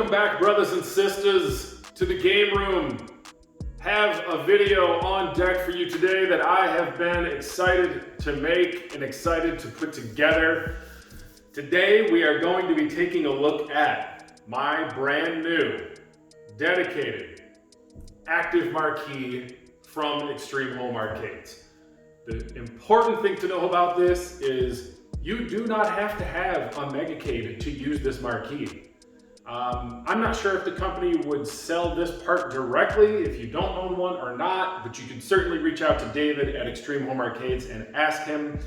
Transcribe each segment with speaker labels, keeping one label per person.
Speaker 1: Welcome back, brothers and sisters, to the game room. Have a video on deck for you today that I have been excited to make and excited to put together. Today we are going to be taking a look at my brand new, dedicated, active marquee from Extreme Home Arcades. The important thing to know about this is you do not have to have a MegaKade to use this marquee. I'm not sure if the company would sell this part directly if you don't own one or not, but you can certainly reach out to David at Extreme Home Arcades and ask him.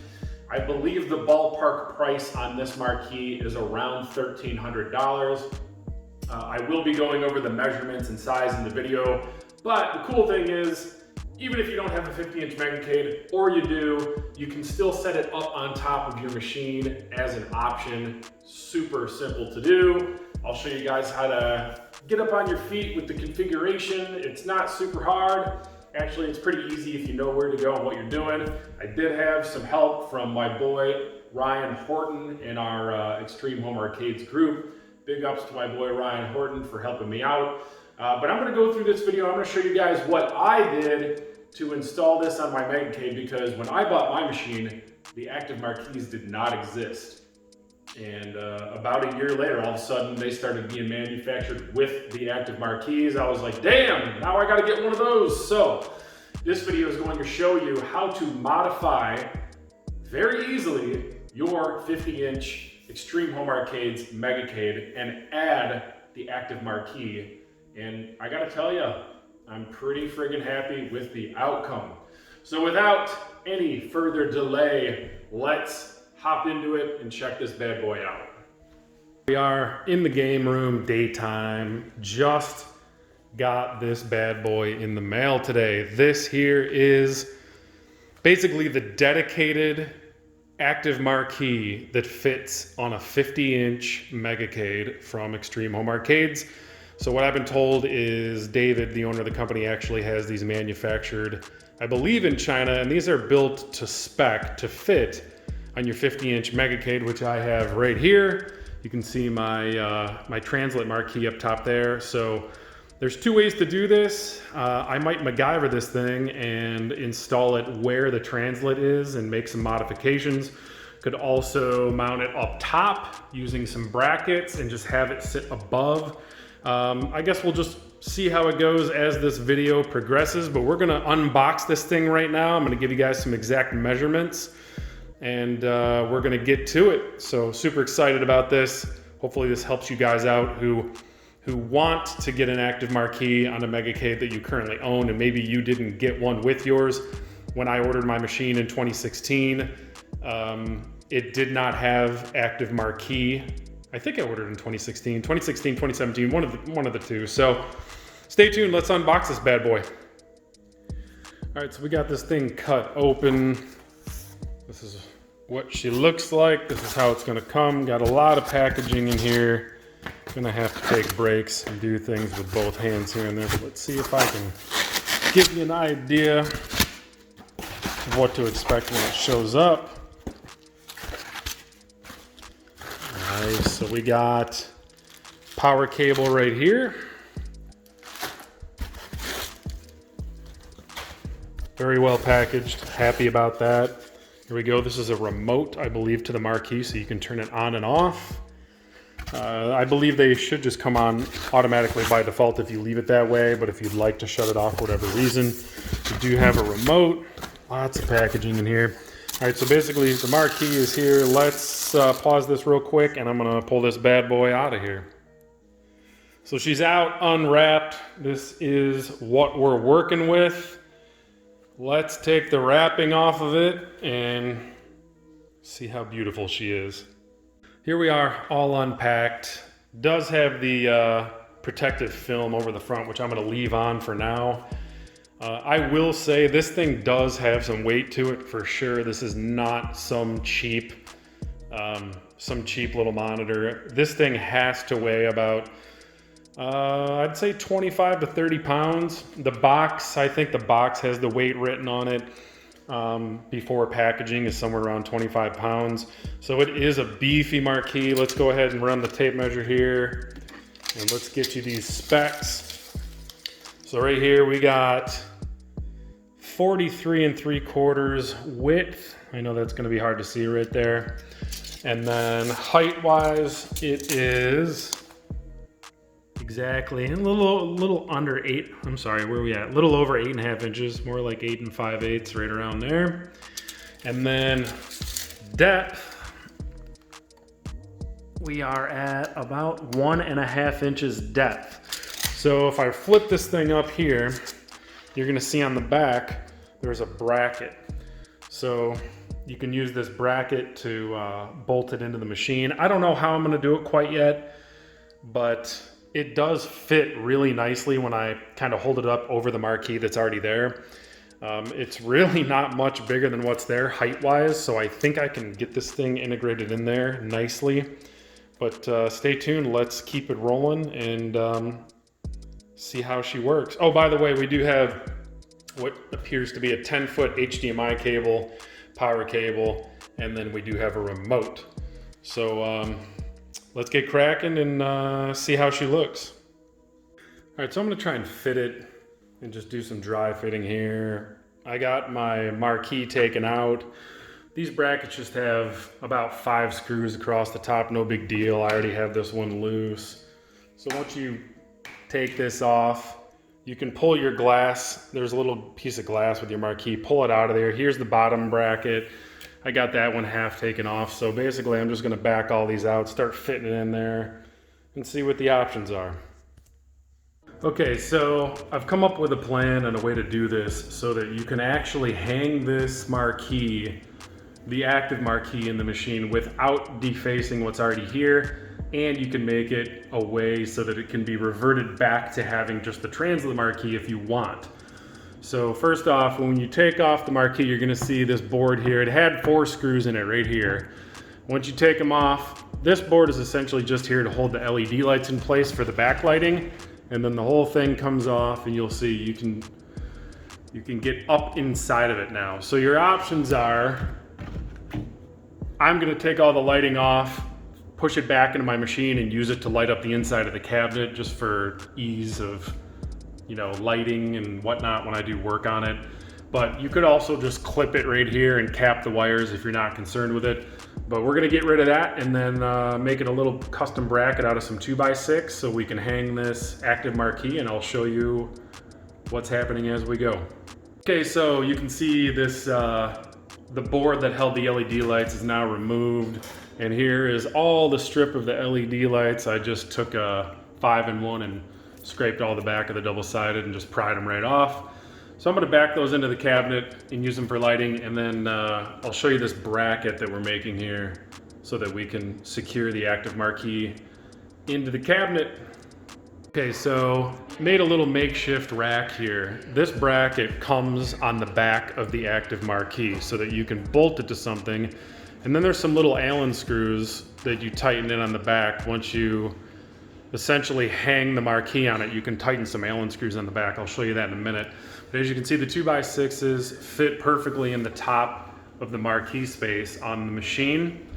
Speaker 1: I believe the ballpark price on this marquee is around $1,300. I will be going over the measurements and size in the video, but the cool thing is, even if you don't have a 50-inch MegaKade, or you do, you can still set it up on top of your machine as an option. Super simple to do. I'll show you guys how to get up on your feet with the configuration. It's not super hard. Actually, it's pretty easy if you know where to go and what you're doing. I did have some help from my boy, Ryan Horton, in our Extreme Home Arcades group. Big ups to my boy, Ryan Horton, for helping me out. But I'm gonna go through this video. I'm gonna show you guys what I did to install this on my MegaKade, because when I bought my machine, the active marquees did not exist. And about a year later, all of a sudden, they started being manufactured with the active marquees. I was like, damn, now I gotta get one of those. So this video is going to show you how to modify very easily your 50-inch Extreme Home Arcades MegaKade and add the active marquee. And I gotta tell you, I'm pretty friggin' happy with the outcome. So without any further delay, let's hop into it and check this bad boy out. We are in the game room, daytime. Just got this bad boy in the mail today. This here is basically the dedicated active marquee that fits on a 50-inch MegaKade from Extreme Home Arcades. So what I've been told is David, the owner of the company, actually has these manufactured, I believe, in China, and these are built to spec to fit on your 50-inch MegaKade, which I have right here. You can see my my translate marquee up top there. So there's two ways to do this. I might MacGyver this thing and install it where the translate is and make some modifications. Could also mount it up top using some brackets and just have it sit above. I guess we'll just see how it goes as this video progresses, but we're gonna unbox this thing right now. I'm gonna give you guys some exact measurements and we're gonna get to it. So super excited about this. Hopefully this helps you guys out who want to get an active marquee on a MegaKade that you currently own, and maybe you didn't get one with yours. When I ordered my machine in 2016, it did not have active marquee. I think I ordered in 2016, 2017, one of the two. So stay tuned, let's unbox this bad boy. All right, so we got this thing cut open. This is what she looks like. This is how it's gonna come. Got a lot of packaging in here. Gonna have to take breaks and do things with both hands here and there, but let's see if I can give you an idea of what to expect when it shows up. Nice, so we got power cable right here. Very well packaged, happy about that. Here we go, this is a remote, I believe, to the marquee, so you can turn it on and off. I believe they should just come on automatically by default if you leave it that way, but if you'd like to shut it off for whatever reason, you do have a remote. Lots of packaging in here. All right, so basically the marquee is here. Let's pause this real quick and I'm gonna pull this bad boy out of here. So she's out, unwrapped. This is what we're working with. Let's take the wrapping off of it and see how beautiful she is. Here we are, all unpacked. Does have the protective film over the front, which I'm gonna leave on for now. I will say this thing does have some weight to it for sure. This is not some cheap little monitor. This thing has to weigh about, I'd say 25 to 30 pounds. The box, I think the box has the weight written on it. Before packaging is somewhere around 25 pounds. So it is a beefy marquee. Let's go ahead and run the tape measure here And let's get you these specs. So right here we got 43 3/4 width. I know that's gonna be hard to see right there. And then height-wise, it is exactly a little under 8. I'm sorry, where are we at? A little over 8.5 inches, more like 8 5/8, right around there. And then depth, we are at about 1.5 inches depth. So if I flip this thing up here, you're gonna see on the back, there's a bracket. So you can use this bracket to bolt it into the machine. I don't know how I'm gonna do it quite yet, but it does fit really nicely when I kind of hold it up over the marquee that's already there. It's really not much bigger than what's there height-wise, so I think I can get this thing integrated in there nicely. But stay tuned, let's keep it rolling and see how she works. Oh, by the way, we do have what appears to be a 10-foot HDMI cable, power cable, and then we do have a remote. So let's get cracking and see how she looks. All right, so I'm gonna try and fit it and just do some dry fitting here. I got my marquee taken out. These brackets just have about 5 screws across the top, no big deal. I already have this one loose. So once you take this off, you can pull your glass. There's a little piece of glass with your marquee, pull it out of there. Here's the bottom bracket. I got that one half taken off. So basically I'm just gonna back all these out, start fitting it in there and see what the options are. Okay, so I've come up with a plan and a way to do this so that you can actually hang this marquee, the active marquee, in the machine without defacing what's already here, and you can make it a way so that it can be reverted back to having just the transit marquee if you want. So first off, when you take off the marquee, you're gonna see this board here. It had 4 screws in it right here. Once you take them off, this board is essentially just here to hold the LED lights in place for the backlighting. And then the whole thing comes off and you'll see you can get up inside of it now. So your options are, I'm gonna take all the lighting off, push it back into my machine and use it to light up the inside of the cabinet just for ease of, you know, lighting and whatnot when I do work on it. But you could also just clip it right here and cap the wires if you're not concerned with it. But we're gonna get rid of that and then make it a little custom bracket out of some 2x6 so we can hang this active marquee, and I'll show you what's happening as we go. Okay, so you can see this, the board that held the LED lights is now removed. And here is all the strip of the LED lights. I just took a 5-in-1 and scraped all the back of the double-sided and just pried them right off. So I'm gonna back those into the cabinet and use them for lighting, and then I'll show you this bracket that we're making here so that we can secure the active marquee into the cabinet. Okay, so made a little makeshift rack here. This bracket comes on the back of the active marquee so that you can bolt it to something. And then there's some little Allen screws that you tighten in on the back. Once you essentially hang the marquee on it, you can tighten some Allen screws on the back. I'll show you that in a minute. But as you can see, the 2x6s fit perfectly in the top of the marquee space on the machine.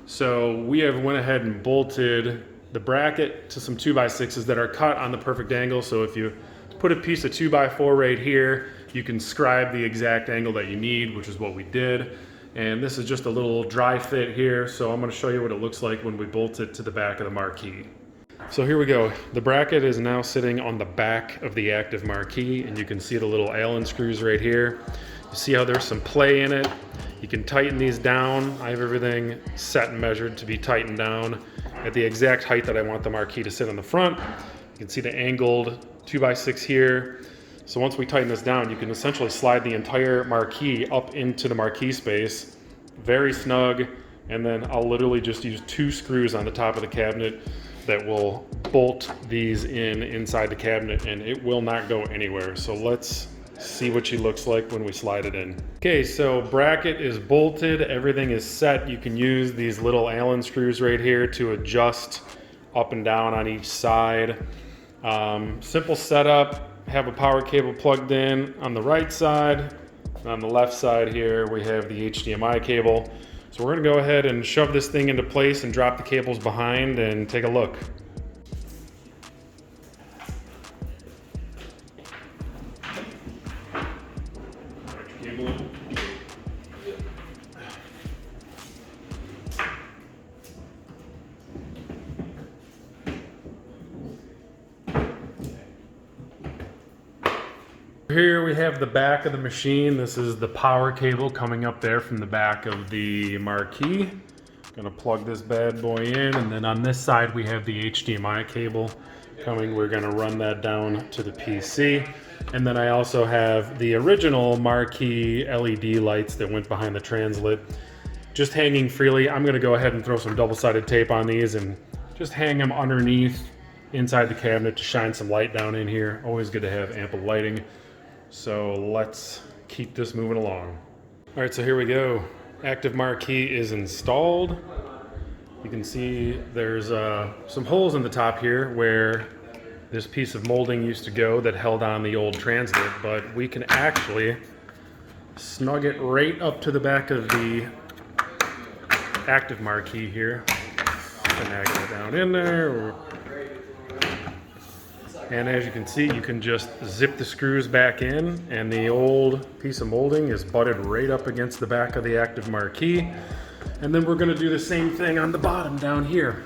Speaker 1: So we have went ahead and bolted the bracket to some 2x6s that are cut on the perfect angle. So if you put a piece of 2x4 right here, you can scribe the exact angle that you need, which is what we did. And this is just a little dry fit here. So I'm gonna show you what it looks like when we bolt it to the back of the marquee. So here we go. The bracket is now sitting on the back of the active marquee, and you can see the little Allen screws right here. You see how there's some play in it. You can tighten these down. I have everything set and measured to be tightened down at the exact height that I want the marquee to sit on the front. You can see the angled 2x6 here. So once we tighten this down, you can essentially slide the entire marquee up into the marquee space, very snug, and then I'll literally just use 2 screws on the top of the cabinet that will bolt these inside the cabinet, and it will not go anywhere. So let's see what she looks like when we slide it in. Okay, so bracket is bolted, everything is set. You can use these little Allen screws right here to adjust up and down on each side. Simple setup, have a power cable plugged in on the right side. And on the left side here, we have the HDMI cable. So we're gonna go ahead and shove this thing into place and drop the cables behind and take a look. cable in. Here we have the back of the machine. This is the power cable coming up there from the back of the Marquee. Gonna plug this bad boy in, and then on this side we have the HDMI cable coming. We're gonna run that down to the PC. And then I also have the original Marquee LED lights that went behind the translit, just hanging freely. I'm gonna go ahead and throw some double-sided tape on these and just hang them underneath inside the cabinet to shine some light down in here. Always good to have ample lighting. So let's keep this moving along. All right, so here we go. Active Marquee is installed. You can see there's some holes in the top here where this piece of molding used to go that held on the old translit, but we can actually snug it right up to the back of the Active Marquee here. Finagle it down in there. And as you can see, you can just zip the screws back in, and the old piece of molding is butted right up against the back of the Active Marquee. And then we're gonna do the same thing on the bottom down here.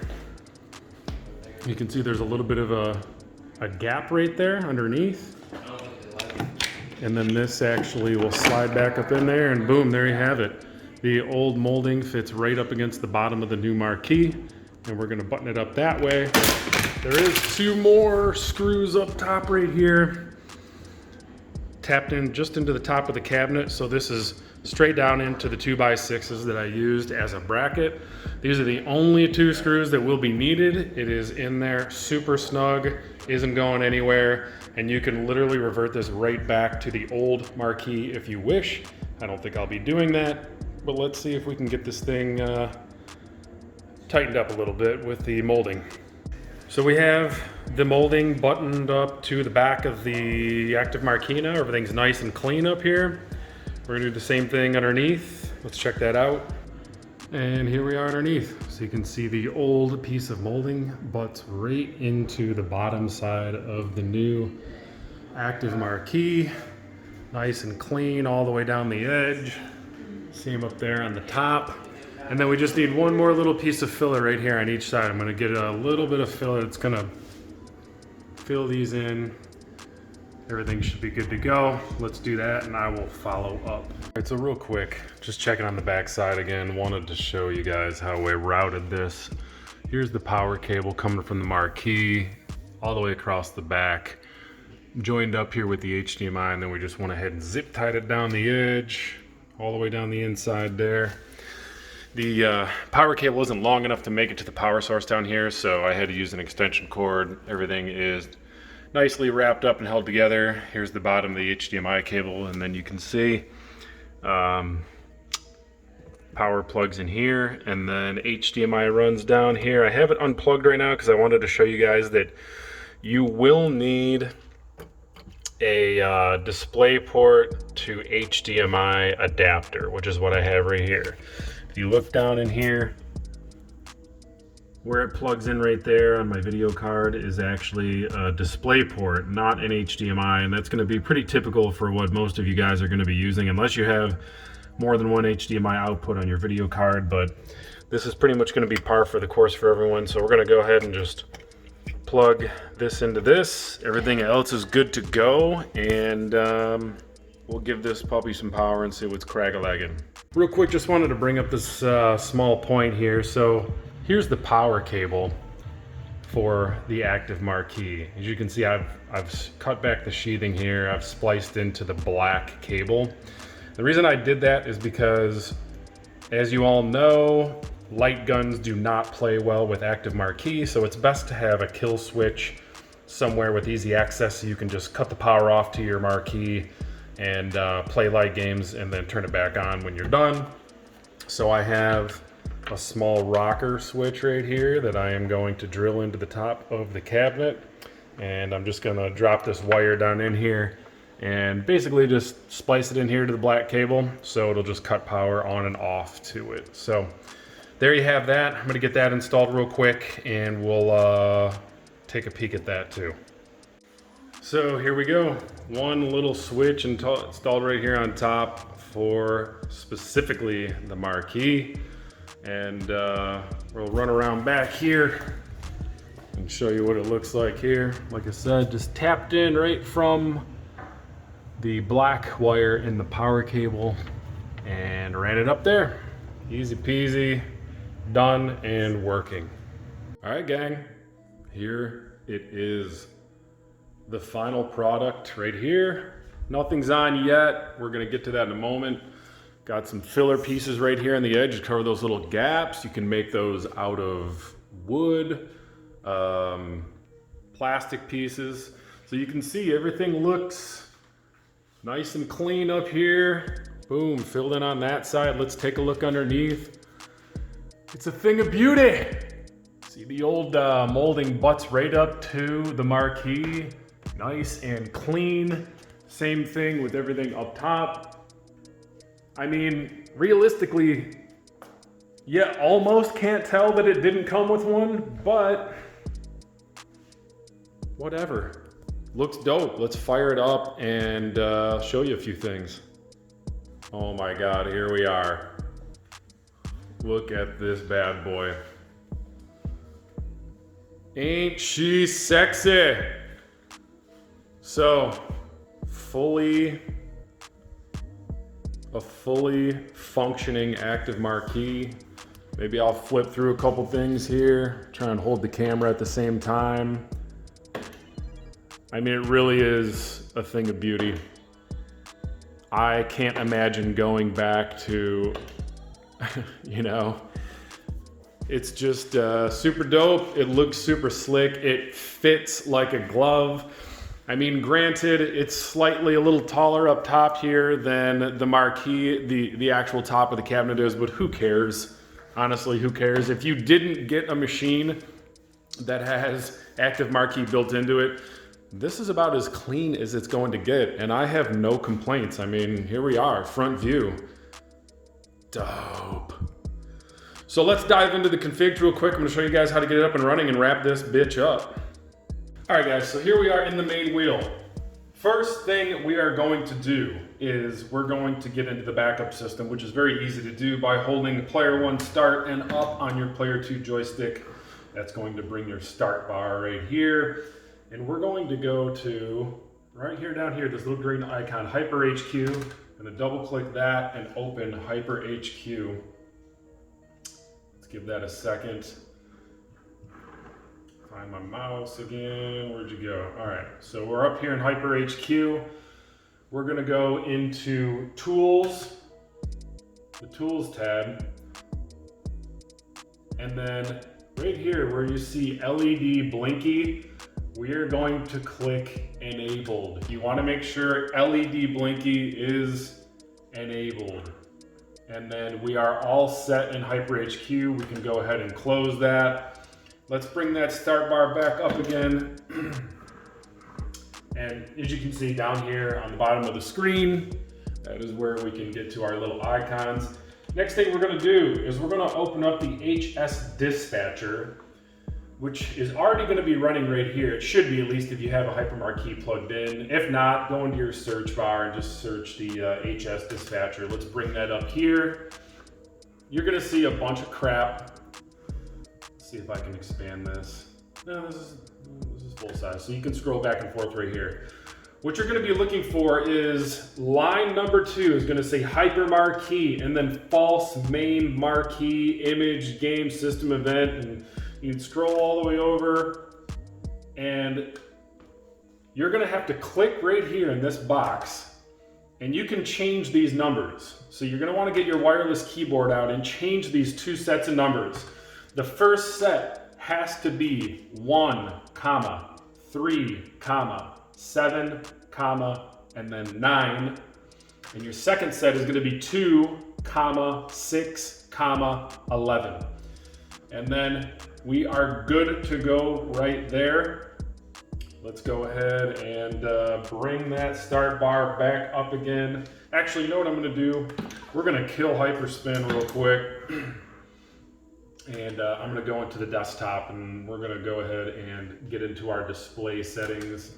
Speaker 1: You can see there's a little bit of a gap right there underneath. And then this actually will slide back up in there, and boom, there you have it. The old molding fits right up against the bottom of the new Marquee, and we're gonna button it up that way. There is two more screws up top right here, tapped in just into the top of the cabinet. So this is straight down into the 2x6s that I used as a bracket. These are the only two screws that will be needed. It is in there super snug, isn't going anywhere, and you can literally revert this right back to the old Marquee if you wish. I don't think I'll be doing that, but let's see if we can get this thing tightened up a little bit with the molding. So we have the molding buttoned up to the back of the Active Marquee now. Everything's nice and clean up here. We're gonna do the same thing underneath. Let's check that out. And here we are underneath. So you can see the old piece of molding butts right into the bottom side of the new Active Marquee. Nice and clean all the way down the edge. See them up there on the top. And then we just need one more little piece of filler right here on each side. I'm gonna get a little bit of filler that's gonna fill these in. Everything should be good to go. Let's do that and I will follow up. All right, so real quick, just checking on the back side again. Wanted to show you guys how we routed this. Here's the power cable coming from the Marquee all the way across the back. Joined up here with the HDMI, and then we just went ahead and zip tied it down the edge, all the way down the inside there. The power cable isn't long enough to make it to the power source down here, so I had to use an extension cord. Everything is nicely wrapped up and held together. Here's the bottom of the HDMI cable, and then you can see power plugs in here, and then HDMI runs down here. I have it unplugged right now because I wanted to show you guys that you will need a display port to HDMI adapter, which is what I have right here. If you look down in here, where it plugs in right there on my video card is actually a display port, not an HDMI, and that's going to be pretty typical for what most of you guys are going to be using, unless you have more than one HDMI output on your video card. But this is pretty much going to be par for the course for everyone, so we're going to go ahead and just plug this into this. Everything else is good to go, and we'll give this puppy some power and see what's crack-a-lagging. Real quick, just wanted to bring up this small point here. So here's the power cable for the Active Marquee. As you can see, I've cut back the sheathing here. I've spliced into the black cable. The reason I did that is because, as you all know, light guns do not play well with Active Marquee, so it's best to have a kill switch somewhere with easy access so you can just cut the power off to your Marquee and play light games and then turn it back on when you're done. So I have a small rocker switch right here that I am going to drill into the top of the cabinet, and I'm just gonna drop this wire down in here and basically just splice it in here to the black cable, so it'll just cut power on and off to it. So there you have that. I'm gonna get that installed real quick, and we'll take a peek at that too. So here we go. One little switch installed right here on top for specifically the Marquee. And we'll run around back here and show you what it looks like here. Like I said, just tapped in right from the black wire in the power cable and ran it up there. Easy peasy, done and working. All right, gang, here it is. The final product right here. Nothing's on yet. We're gonna get to that in a moment. Got some filler pieces right here on the edge to cover those little gaps. You can make those out of wood, plastic pieces. So you can see everything looks nice and clean up here. Boom, filled in on that side. Let's take a look underneath. It's a thing of beauty. See the old molding butts right up to the Marquee. Nice and clean. Same thing with everything up top. I mean, realistically, yeah, almost can't tell that it didn't come with one, but whatever. Looks dope. Let's fire it up and show you a few things. Oh my God, here we are. Look at this bad boy. Ain't she sexy? So, a fully functioning active Marquee. Maybe I'll flip through a couple things here, try and hold the camera at the same time. I mean, it really is a thing of beauty. I can't imagine going back to, you know, it's just super dope. It looks super slick. It fits like a glove. I mean, granted, it's slightly a little taller up top here than the Marquee, the actual top of the cabinet is, but who cares? Honestly, who cares? If you didn't get a machine that has active Marquee built into it, this is about as clean as it's going to get, and I have no complaints. I mean, here we are, front view. Dope. So let's dive into the config real quick. I'm gonna show you guys how to get it up and running and wrap this bitch up. All right, guys, so here we are in the main wheel. First thing we are going to do is we're going to get into the backup system, which is very easy to do by holding player 1 start and up on your player 2 joystick. That's going to bring your start bar right here. And we're going to go to right here, down here, this little green icon, HyperHQ. I'm gonna double click that and open HyperHQ. Let's give that a second. Find my mouse again. Where'd you go? All right, so we're up here in HyperHQ. We're gonna go into Tools, the Tools tab, and then right here where you see LED blinky, we are going to click Enabled. You wanna make sure LED blinky is enabled. And then we are all set in HyperHQ. We can go ahead and close that. Let's bring that start bar back up again. And as you can see down here on the bottom of the screen, that is where we can get to our little icons. Next thing we're gonna do is we're gonna open up the HS dispatcher, which is already gonna be running right here. It should be, at least if you have a HyperMarquee plugged in. If not, go into your search bar and just search the HS dispatcher. Let's bring that up here. You're gonna see a bunch of crap. See if I can expand this. No, this is full size. So you can scroll back and forth right here. What you're gonna be looking for is line number 2 is gonna say HyperMarquee and then false MAME Marquee image game system event. And you can scroll all the way over and you're gonna have to click right here in this box and you can change these numbers. So you're gonna wanna get your wireless keyboard out and change these 2 sets of numbers. The first set has to be 1, 3, 7, and then 9. And your second set is going to be 2, 6, 11. And then we are good to go right there. Let's go ahead and bring that start bar back up again. Actually, you know what I'm going to do? We're going to kill Hyperspin real quick. And I'm going to go into the desktop and we're going to go ahead and get into our display settings.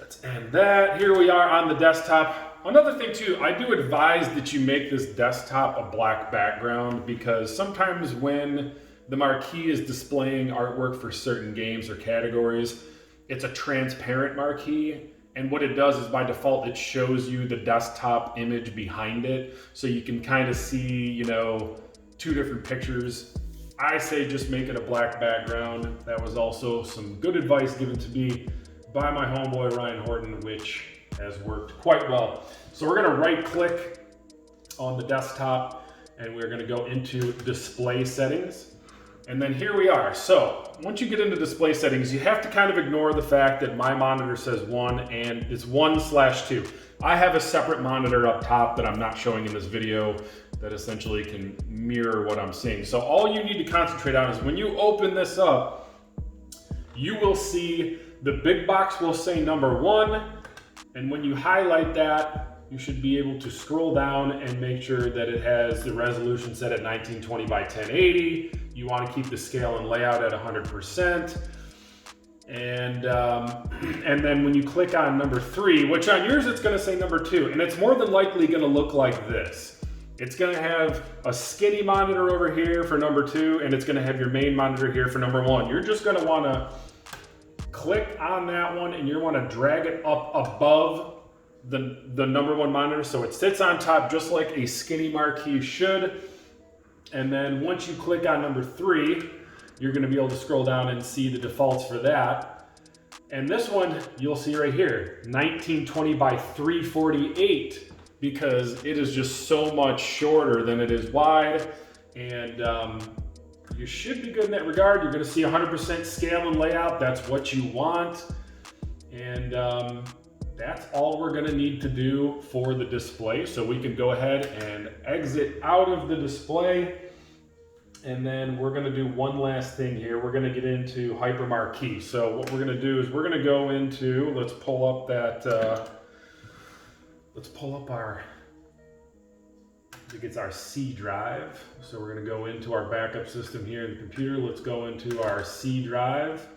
Speaker 1: Let's end that. Here we are on the desktop. Another thing too, I do advise that you make this desktop a black background, because sometimes when the marquee is displaying artwork for certain games or categories, it's a transparent marquee. And what it does is by default, it shows you the desktop image behind it. So you can kind of see, you know, two different pictures. I say just make it a black background. That was also some good advice given to me by my homeboy Ryan Horton, which has worked quite well. So we're gonna right click on the desktop and we're gonna go into display settings. And then here we are. So once you get into display settings, you have to kind of ignore the fact that my monitor says 1 and it's 1/2. I have a separate monitor up top that I'm not showing in this video that essentially can mirror what I'm seeing. So all you need to concentrate on is when you open this up, you will see the big box will say number 1. And when you highlight that, you should be able to scroll down and make sure that it has the resolution set at 1920 by 1080. You want to keep the scale and layout at 100%. And then when you click on number 3, which on yours it's going to say number 2, and it's more than likely going to look like this. It's going to have a skinny monitor over here for number 2, and it's going to have your main monitor here for number 1. You're just going to want to click on that one, and you want to drag it up above the number 1 monitor so it sits on top just like a skinny marquee should. And then once you click on number 3, you're going to be able to scroll down and see the defaults for that. And this one you'll see right here, 1920 by 348, because it is just so much shorter than it is wide. And you should be good in that regard. You're going to see 100% scale and layout. That's what you want. And that's all we're going to need to do for the display. So we can go ahead and exit out of the display. And then we're going to do one last thing here. We're going to get into HyperMarquee. So what we're going to do is we're going to go into, let's pull up that, I think it's our C drive. So we're going to go into our backup system here in the computer. Let's go into our C drive.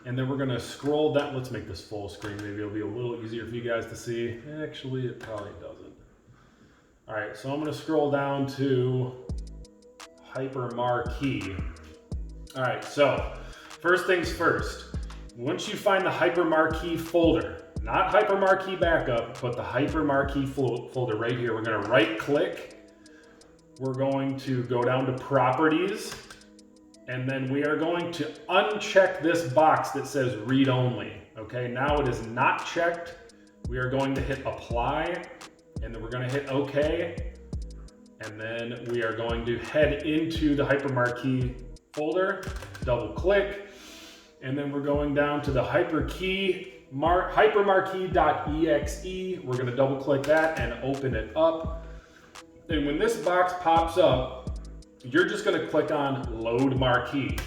Speaker 1: And then we're going to scroll down. Let's make this full screen. Maybe it'll be a little easier for you guys to see. Actually, it probably doesn't. All right, so I'm going to scroll down to HyperMarquee. All right, so first things first. Once you find the HyperMarquee folder, not HyperMarquee backup, but the HyperMarquee folder right here, we're going to right click. We're going to go down to properties. And then we are going to uncheck this box that says read only. Okay, now it is not checked. We are going to hit apply, and then we're going to hit OK. And then we are going to head into the HyperMarquee folder, double click, and then we're going down to the HyperMarquee.exe. We're going to double click that and open it up. And when this box pops up, you're just going to click on Load Marquee.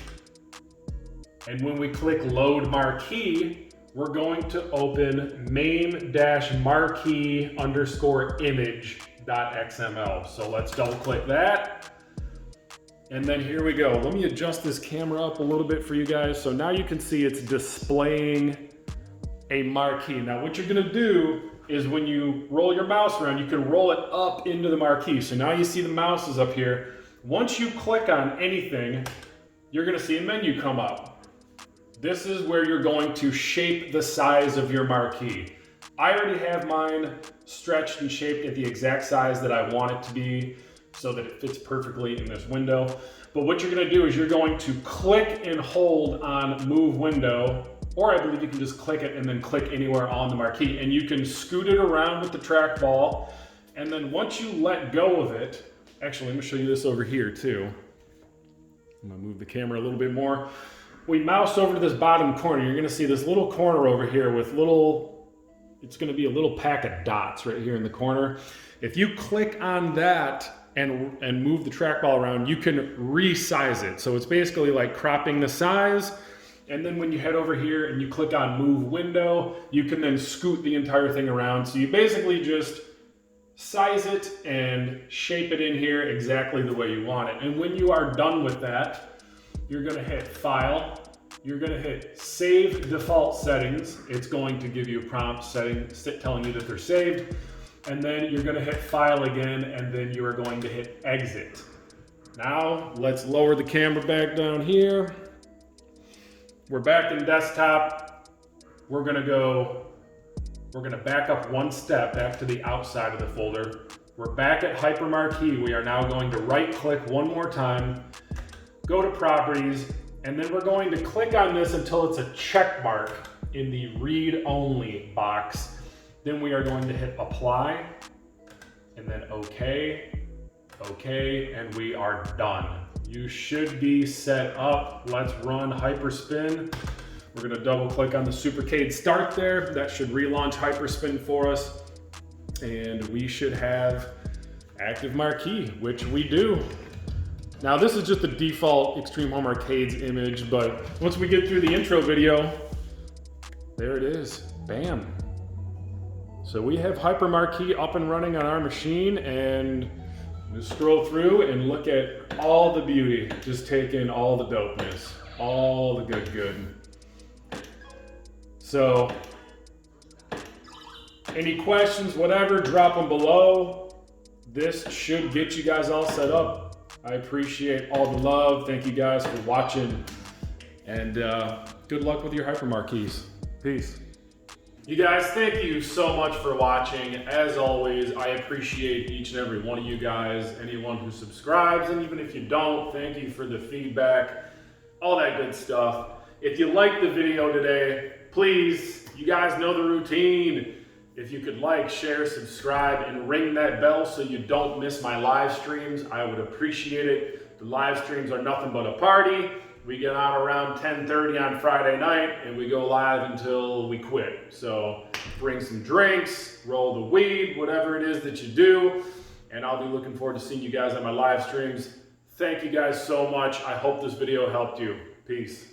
Speaker 1: And when we click Load Marquee, we're going to open MAME-marquee_image.xml. So let's double click that. And then here we go. Let me adjust this camera up a little bit for you guys. So now you can see it's displaying a marquee. Now what you're going to do is when you roll your mouse around, you can roll it up into the marquee. So now you see the mouse is up here. Once you click on anything, you're going to see a menu come up. This is where you're going to shape the size of your marquee. I already have mine stretched and shaped at the exact size that I want it to be so that it fits perfectly in this window. But what you're going to do is you're going to click and hold on Move Window, or I believe you can just click it and then click anywhere on the marquee. And you can scoot it around with the trackball. And then once you let go of it, actually, let me show you this over here too. I'm gonna move the camera a little bit more. We mouse over to this bottom corner. You're gonna see this little corner over here with it's gonna be a little pack of dots right here in the corner. If you click on that and move the trackball around, you can resize it. So it's basically like cropping the size. And then when you head over here and you click on Move Window, you can then scoot the entire thing around. So you basically just size it and shape it in here exactly the way you want it. And when you are done with that, you're going to hit File, you're gonna hit Save Default Settings. It's going to give you a prompt telling you that they're saved. And then you're gonna hit File again, and then you are going to hit Exit. Now, let's lower the camera back down here. We're back in desktop. We're gonna back up one step back to the outside of the folder. We're back at HyperMarquee. We are now going to right click one more time, go to Properties, and then we're going to click on this until it's a check mark in the Read Only box. Then we are going to hit Apply, and then OK, and we are done. You should be set up. Let's run Hyperspin. We're gonna double click on the MegaKade start there. That should relaunch Hyperspin for us. And we should have active marquee, which we do. Now this is just the default Extreme Home Arcades image, but once we get through the intro video, there it is, bam. So we have HyperMarquee up and running on our machine, and just scroll through and look at all the beauty. Just take in all the dopeness, all the good. So, any questions, whatever, drop them below. This should get you guys all set up. I appreciate all the love. Thank you guys for watching, and good luck with your HyperMarquees. Peace. You guys, thank you so much for watching. As always, I appreciate each and every one of you guys, anyone who subscribes, and even if you don't, thank you for the feedback, all that good stuff. If you liked the video today, please, you guys know the routine. If you could like, share, subscribe, and ring that bell so you don't miss my live streams, I would appreciate it. The live streams are nothing but a party. We get on around 10:30 on Friday night, and we go live until we quit. So bring some drinks, roll the weed, whatever it is that you do, and I'll be looking forward to seeing you guys on my live streams. Thank you guys so much. I hope this video helped you. Peace.